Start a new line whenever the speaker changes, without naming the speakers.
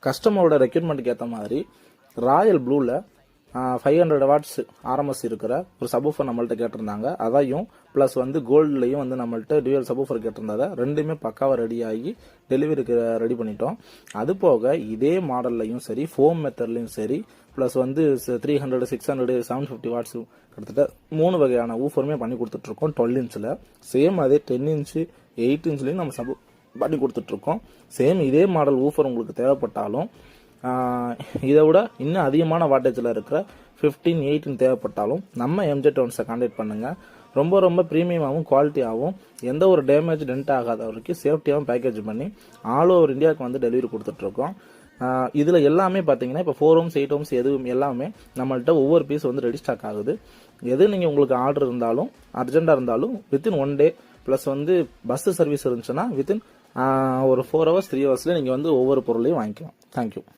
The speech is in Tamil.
கஸ்டமரோட ரெக்யூர்மெண்ட்டுக்கு ஏற்ற மாதிரி ராயல் ப்ளூவில் 500 வாட்ஸ் ஆர்எம்எஸ் இருக்கிற ஒரு சப்வூஃபர் நம்மள்ட்ட கேட்டிருந்தாங்க. அதையும் ப்ளஸ் வந்து கோல்ட்லையும் வந்து நம்மள்ட்ட டியூவல் சப்வூஃபர் கேட்டிருந்தாங்க. ரெண்டுமே பக்காவாக ரெடி ஆகி டெலிவரிக்கு ரெடி பண்ணிட்டோம். அது போக இதே மாடல்லையும் சரி, ஃபோம் மெத்தட்லையும் சரி, ப்ளஸ் வந்து 300, 600, 750 வாட்ஸ் கிட்டத்தட்ட 3 வகையான ஊஃபருமே பண்ணி கொடுத்துட்ருக்கோம் 12 இன்ச்சில். சேம் அதே 10 இன்ச்சு 8 இன்ச்லையும் நம்ம பண்ணி கொடுத்துட்ருக்கோம். சேம் இதே மாடல் ஊஃபர் உங்களுக்கு தேவைப்பட்டாலும் இதை விட இன்னும் அதிகமான வாட்டேஜில் இருக்கிற 15, 18 தேவைப்பட்டாலும் நம்ம எம்ஜே டவுன்ஸை கான்டாக்ட் பண்ணுங்கள். ரொம்ப ரொம்ப ப்ரீமியமாகவும் குவாலிட்டியாகவும் எந்த ஒரு டேமேஜ் டென்ட் ஆகாத வரைக்கும் சேஃப்டியாகவும் பேக்கேஜ் பண்ணி ஆல் ஓவர் இந்தியாவுக்கு வந்து டெலிவரி கொடுத்துட்ருக்கோம். இதில் எல்லாமே பார்த்தீங்கன்னா இப்போ 4 Ohms 8 Ohms எதுவும் எல்லாமே நம்மள்ட்ட ஒவ்வொரு பீஸ் வந்து ரெடி ஸ்டாக் ஆகுது. எது நீங்கள் உங்களுக்கு ஆர்டர் இருந்தாலும் அர்ஜென்ட்டாக இருந்தாலும் வித்தின் 1 day ப்ளஸ் வந்து பஸ் சர்வீஸ் இருந்துச்சுன்னா வித்தின் ஒரு 4 hours 3 hours நீங்கள் வந்து ஒவ்வொரு பொருளையும் வாங்கிக்கலாம். தேங்க்யூ.